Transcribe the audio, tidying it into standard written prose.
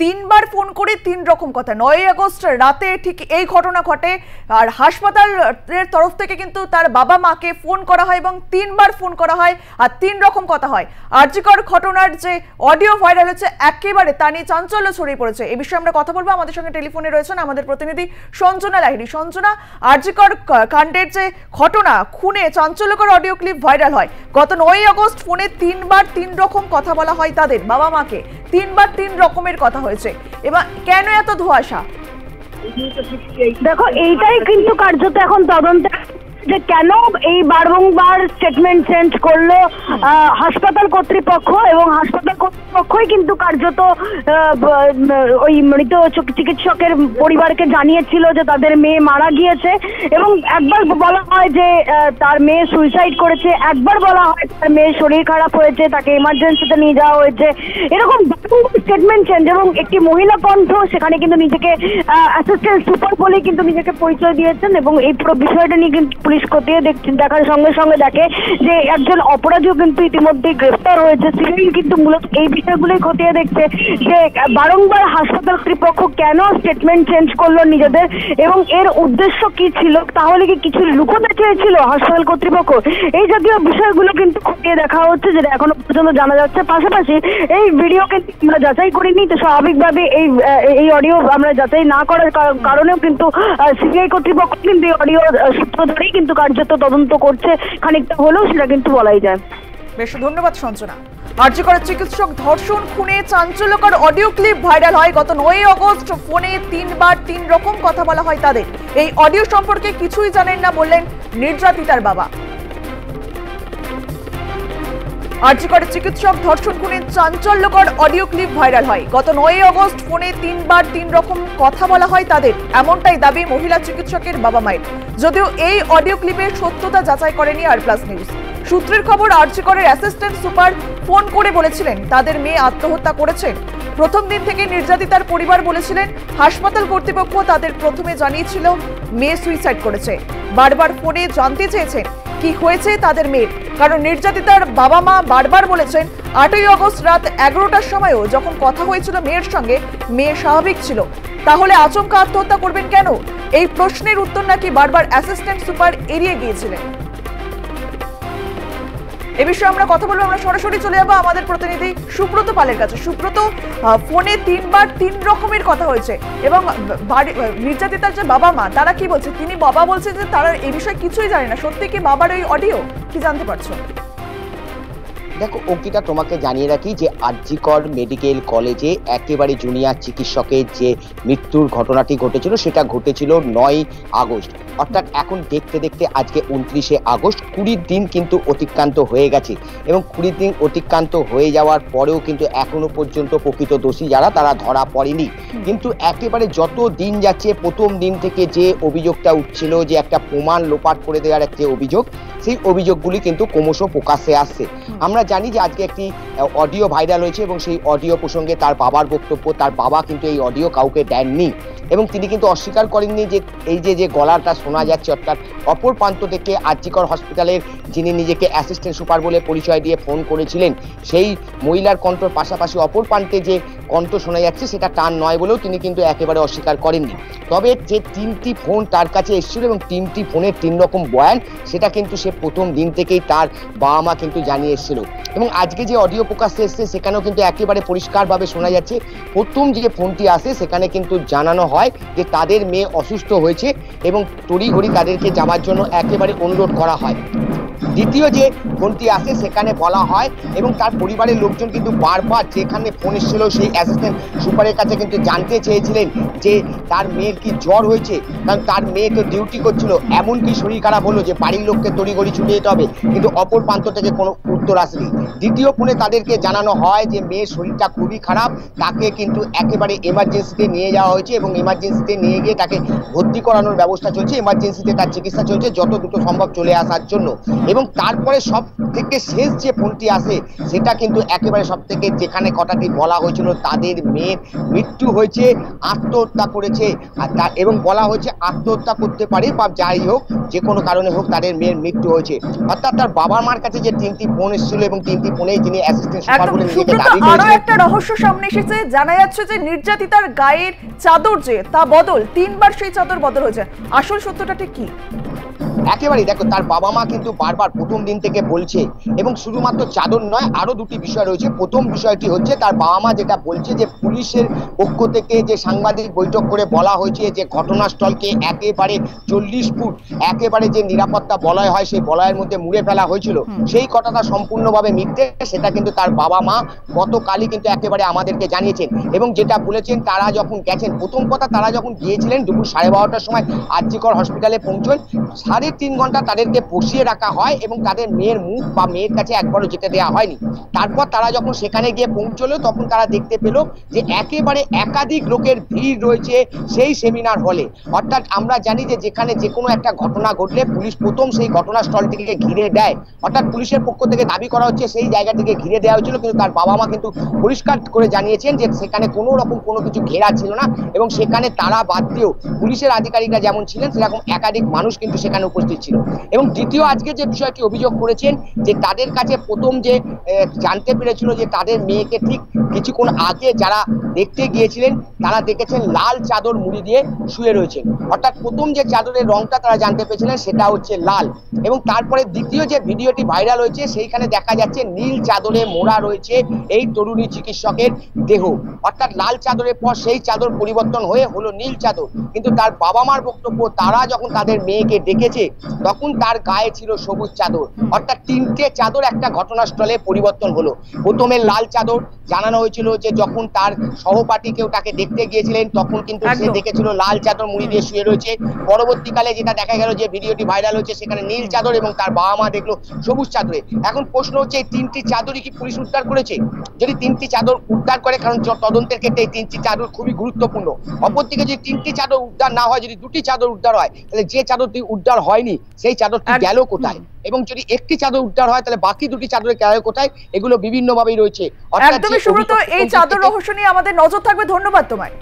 তিনবার ফোন করে তিন রকম কথা। 9ই আগস্ট রাতে ঠিক এই ঘটনা ঘটে, আর হাসপাতালের তরফ থেকে কিন্তু তার বাবা মাকে ফোন করা হয় এবং তিনবার ফোন করা হয় আর তিন রকম কথা হয়। আরজিকর ঘটনার যে অডিও ভাইরাল হচ্ছে একেবারে তা নিয়ে চাঞ্চল্য ছড়িয়ে পড়েছে। এই বিষয়ে আমরা কথা বলবো। আমাদের সঙ্গে টেলিফোনে রয়েছেন আমাদের প্রতিনিধি সঞ্জনা লাহিড়ী। সঞ্জনা, আরজিকর কাণ্ডের যে ঘটনা, খুনে চাঞ্চল্যকর অডিও ক্লিপ ভাইরাল হয়। গত 9ই আগস্ট ফোনে তিনবার তিন রকম কথা বলা হয় তাদের বাবা মাকে, তিনবার তিন রকমের কথা হয়েছে। এবার কেন এত ধোঁয়াশা? দেখো, এইটাই কিন্তু কার্যত এখন তদন্ত যে কেন এই বারংবার স্টেটমেন্ট চেঞ্জ করলো হাসপাতাল কর্তৃপক্ষ, এবং হাসপাতাল কর্তৃপক্ষই কিন্তু কার্যত ওই মৃত চিকিৎসকের পরিবারকে জানিয়েছিল যে তাদের মেয়ে মারা গিয়েছে, এবং একবার বলা হয় যে তার মেয়ে সুইসাইড করেছে, একবার বলা হয় তার মেয়ের শরীর খারাপ হয়েছে, তাকে ইমার্জেন্সিতে নিয়ে যাওয়া হয়েছে। এরকম স্টেটমেন্ট চেঞ্জ, এবং একটি মহিলা কণ্ঠ সেখানে কিন্তু নিজেকে অ্যাসিস্ট্যান্ট সুপার বলে কিন্তু নিজেকে পরিচয় দিয়েছেন, এবং এই পুরো বিষয়টা নিয়ে কিন্তু পুলিশ খতিয়ে দেখার সঙ্গে সঙ্গে দেখে যে একজন অপরাধীও কিন্তু ইতিমধ্যে গ্রেফতার হয়েছে। সিবিআই কিন্তু মূলত এই বিষয়গুলোই খতিয়ে দেখছে যে বারংবার হাসপাতাল কর্তৃপক্ষ কেন স্টেটমেন্ট চেঞ্জ করলো নিজেদের, এবং এর উদ্দেশ্য কি ছিল, তাহলে কি কিছু লুকোতে চেয়েছিল হাসপাতাল কর্তৃপক্ষ। এই জাতীয় বিষয়গুলো কিন্তু খতিয়ে দেখা হচ্ছে, যেটা এখনো পর্যন্ত জানা যাচ্ছে। পাশাপাশি এই ভিডিও কিন্তু আমরা যাচাই করিনি, তো স্বাভাবিকভাবে এই অডিও আমরা যাচাই না করার কারণেও কিন্তু সিবিআই কর্তৃপক্ষ কিন্তু এই অডিও সূত্র ধরেই কিন্তু কার্যত তদন্ত করছে খানিকটা হলেও, সেটা কিন্তু বলাই যায়। বেশ, ধন্যবাদ সঞ্জনা। আরজিকরের চিকিৎসক ধর্ষণ খুনে চাঞ্চল্যকর অডিও ক্লিপ ভাইরাল হয়। গত 9ই আগস্ট ফোনে তিনবার তিন রকম কথা বলা হয় তাদের। এই অডিও সম্পর্কে কিছুই জানেন না বললেন নির্যাতিতার বাবা। আরজিকরের চিকিৎসক ধর্ষণ খুনে চাঞ্চল্যকর অডিও ক্লিপ ভাইরাল হয়। গত 9ই আগস্ট ফোনে তিনবার তিন রকম কথা বলা হয় তাদের, এমনটাই দাবি মহিলা চিকিৎসকের বাবা মায়ের। যদিও এই অডিও ক্লিপের সত্যতা যাচাই করেনি আর প্লাস নিউজ। সূত্রের খবর, আরজিকরের অ্যাসিস্ট্যান্ট সুপার ফোন করে বলেছিলেন তাদের মেয়ে আত্মহত্যা করেছেন। প্রথম দিন থেকে নির্যাতিতার পরিবার বলেছিলেন হাসপাতাল কর্তৃপক্ষ তাদের প্রথমে জানিয়েছিল মেয়ে সুইসাইড করেছে। বারবার ফোনে জানতে চেয়েছেন কি হয়েছে তাদের মেয়ের, কারণ নির্যাতিতার বাবা মা বারবার বলেছেন 8ই আগস্ট রাত 11টার সময়ও যখন কথা হয়েছিল মেয়ের সঙ্গে, মেয়ে স্বাভাবিক ছিল। তাহলে আচমকা আত্মহত্যা করবেন কেন? এই প্রশ্নের উত্তর নাকি বারবার অ্যাসিস্ট্যান্ট সুপার এড়িয়ে গিয়েছিলেন। এ বিষয়ে আমরা কথা বলবো। আমরা সরাসরি চলে যাবো আমাদের প্রতিনিধি সুব্রত পালের কাছে। সুব্রত, ফোনে তিনবার তিন রকমের কথা হয়েছে, এবং নির্যাতিতার যে বাবা মা তারা কি বলছে? তিনি বাবা বলছে যে তারা এই বিষয়ে কিছুই জানে না। সত্যি কি বাবার ওই অডিও? কি জানতে পারছো? দেখো অঙ্কিতা, তোমাকে জানিয়ে রাখি যে আরজিকর মেডিকেল কলেজে একেবারে জুনিয়র চিকিৎসকের যে মৃত্যুর ঘটনাটি ঘটেছিল সেটা ঘটেছিল 9ই আগস্ট। অর্থাৎ এখন দেখতে দেখতে আজকে 29শে আগস্ট, 20 দিন কিন্তু অতিক্রান্ত হয়ে গেছে, এবং 20 দিন অতিক্রান্ত হয়ে যাওয়ার পরেও কিন্তু এখনো পর্যন্ত প্রকৃত দোষী যারা তারা ধরা পড়েনি। কিন্তু একেবারে যত দিন যাচ্ছে, প্রথম দিন থেকে যে অভিযোগটা উঠছিল যে একটা প্রমাণ লোপাট করে দেওয়ার একটা অভিযোগ, সেই অভিযোগগুলি কিন্তু ক্রমশ প্রকাশ্যে আসছে। আমরা জানি যে আজকে একটি অডিও ভাইরাল হয়েছে, এবং সেই অডিও প্রসঙ্গে তার বাবার বক্তব্য, তার বাবা কিন্তু এই অডিও কাউকে দেননি, এবং তিনি কিন্তু অস্বীকার করেননি যে এই যে গলাটা শোনা যাচ্ছে, অর্থাৎ অপর প্রান্ত থেকে আরজিকর হসপিটালের যিনি নিজেকে অ্যাসিস্ট্যান্ট সুপার বলে পরিচয় দিয়ে ফোন করেছিলেন, সেই মহিলার কণ্ঠর পাশাপাশি অপর প্রান্তে যে কণ্ঠ শোনা যাচ্ছে সেটা তার নয় বলেও তিনি কিন্তু একেবারে অস্বীকার করেননি। তবে যে 3টি ফোন তার কাছে এসেছিল এবং 3টি ফোনের 3 রকম বয়ান, সেটা কিন্তু সে প্রথম দিন থেকেই তার বাবা মা কিন্তু জানিয়ে এসেছিল। এবং আজকে যে অডিও প্রকাশ্যে এসছে সেখানেও কিন্তু একেবারে পরিষ্কারভাবে শোনা যাচ্ছে, প্রথম যে ফোনটি আসে সেখানে কিন্তু জানানো হয় যে তাদের মেয়ে অসুস্থ হয়েছে এবং তড়িঘড়ি তাদেরকে যাওয়ার জন্য একেবারে অনুরোধ করা হয়। দ্বিতীয় যে ফোনটি আসে সেখানে বলা হয়, এবং তার পরিবারের লোকজন কিন্তু বারবার যেখানে ফোন এসেছিল সেই অ্যাসিস্ট্যান্ট সুপারের কাছে কিন্তু জানতে চেয়েছিলেন যে তার মেয়ের কি জ্বর হয়েছে, কারণ তার মেয়ে তো ডিউটি করছিল, এমনকি শরীর খারাপ হলো যে বাড়ির লোককে তড়িঘড়ি ছুটে যেতে হবে, কিন্তু অপর প্রান্ত থেকে কোনো উত্তর আসেনি। দ্বিতীয় ফোনে তাদেরকে জানানো হয় যে মেয়ের শরীরটা খুবই খারাপ, তাকে কিন্তু একেবারে এমার্জেন্সিতে নিয়ে যাওয়া হয়েছে, এবং এমার্জেন্সিতে নিয়ে গিয়ে তাকে ভর্তি করানোর ব্যবস্থা চলছে, এমার্জেন্সিতে তার চিকিৎসা চলছে যত দ্রুত সম্ভব চলে আসার জন্য। এবং তারপরে সব থেকে শেষ যে ফোনটি আসে সেটা কিন্তু একেবারে সব থেকে যেখানে কথাটি বলা হয়েছিল তাদের মেয়ের মৃত্যু হয়েছে, আত্মহত্যা করেছে, এবং বলা হয়েছে আত্মহত্যা করতে পারে বা যাই হোক যে কোনো কারণে হোক তাদের মেয়ের মৃত্যু হয়েছে। অর্থাৎ তার বাবা মার কাছে যে 3টি ফোন এসেছিল এবং 3টি ফোনে যিনি অ্যাসিস্ট্যান্ট সুপার একদম বলে নিজেকে সুব্রত, দাবি আরো করেছেন। একটা রহস্য সামনে এসেছে। জানা যাচ্ছে যে নির্যাতিতার গায়ের চাদর যে তা বদল, 3বার সেই চাদর বদল হয়েছে। আসল সত্যটা ঠিক কি? একেবারেই দেখো, তার বাবা মা কিন্তু বারবার প্রথম দিন থেকে বলছে, এবং শুধুমাত্র চাদর নয়, আরো দুটি বিষয় রয়েছে। প্রথম বিষয়টি হচ্ছে তার বাবা মা যেটা বলছে যে পুলিশের পক্ষ থেকে যে সাংবাদিক বৈঠক করে বলা হয়েছে যে ঘটনাস্থলকে একেবারে 40 ফুট একেবারে যে নিরাপত্তা বলয় হয় সেই বলয়ের মধ্যে মুড়ে ফেলা হয়েছিল, সেই কথাটা সম্পূর্ণভাবে মিথ্যে। সেটা কিন্তু তার বাবা মা গতকালই কিন্তু একেবারে আমাদেরকে জানিয়েছেন, এবং যেটা বলেছেন তারা যখন গেছেন, প্রথম কথা তারা যখন গিয়েছিলেন দুপুর 12:30টার সময় আরজিকর হসপিটালে পৌঁছন, 3.5 ঘন্টা তাদেরকে বসিয়ে রাখা হয় এবং তাদের মেয়ের মুখ বা মেয়ের কাছে একবারও যেতে দেওয়া হয়নি। তারপর তারা যখন সেখানে গিয়ে পৌঁছলো তখন তারা দেখতে পেল যে একেবারে একাধিক লোকের ভিড় রয়েছে সেই সেমিনার হলে। অর্থাৎ আমরা জানি যে যেখানে যে কোনো একটা ঘটনা ঘটলে পুলিশ প্রথম সেই ঘটনাস্থলটিকে ঘিরে দেয়, অর্থাৎ পুলিশের পক্ষ থেকে দাবি করা হচ্ছে সেই জায়গাটিকে ঘিরে দেওয়া হয়েছিল, কিন্তু তার বাবা মা কিন্তু পরিষ্কার করে জানিয়েছেন যে সেখানে কোনো রকম কোনো কিছু ঘেরা ছিল না, এবং সেখানে তারা বাদ দিয়েও পুলিশের আধিকারিকরা যেমন ছিলেন সেরকম একাধিক মানুষ কিন্তু সেখানে উপস্থিত ছিল। এবং দ্বিতীয় আজকে যে বিষয়টি অভিযোগ করেছেন যে তাদের কাছে প্রথম যে জানতে পেরেছিল যে তাদের মেয়েকে ঠিক কিছুক্ষণ আগে যারা দেখতে গিয়েছিলেন তারা দেখেছেন লাল চাদর মুড়ি দিয়ে শুয়ে রয়েছেন, অর্থাৎ প্রথম যে চাদরের রংটা তারা জানতে পেরেছিলেন সেটা হচ্ছে লাল। এবং তারপরে দ্বিতীয় যে ভিডিওটি ভাইরাল হয়েছে সেইখানে দেখা যাচ্ছে নীল চাদরে মোড়া রয়েছে এই তরুণী চিকিৎসকের দেহ, অর্থাৎ লাল চাদরের পর সেই চাদর পরিবর্তন হয়ে হলো নীল চাদর। কিন্তু তার বাবা মার বক্তব্য তারা যখন তাদের মেয়েকে ডেকেছে তখন তার গায়ে ছিল সবুজ চাদর, অর্থাৎ 3টে চাদর একটা ঘটনাস্থলে পরিবর্তন হলো। প্রথমে লাল চাদর জানানো হয়েছিল যে যখন তার সহপাঠী কেউ তাকে দেখতে গিয়েছিলেন তখন কিন্তু সে দেখেছিল লাল চাদর মুড়ি দিয়ে শুয়ে রয়েছে। পরবর্তীকালে যেটা দেখা গেল যে ভিডিওটি ভাইরাল হয়েছে সেখানে নীল চাদর এবং তার বাবা মা দেখলো সবুজ চাদরে। এখন প্রশ্ন হচ্ছে এই 3টি চাদরই কি পুলিশ উদ্ধার করেছে? যদি 3টি চাদর উদ্ধার করে, কারণ তদন্তের ক্ষেত্রে এই 3টি চাদর খুবই গুরুত্বপূর্ণ। অপরদিকে যদি 3টি চাদর উদ্ধার না হয়, যদি 2টি চাদর উদ্ধার হয়, তাহলে যে চাদরটি উদ্ধার হয়নি সেই চাদরটি গেল কোথায়? এবং যদি একটি চাদর উদ্ধার হয় তাহলে বাকি 2টি চাদরের গেল কোথায়? এগুলো বিভিন্ন ভাবেই রয়েছে। একদমই সুব্রত, এই চাদর রহস্য নিয়ে আমাদের নজর থাকবে। ধন্যবাদ তোমায়।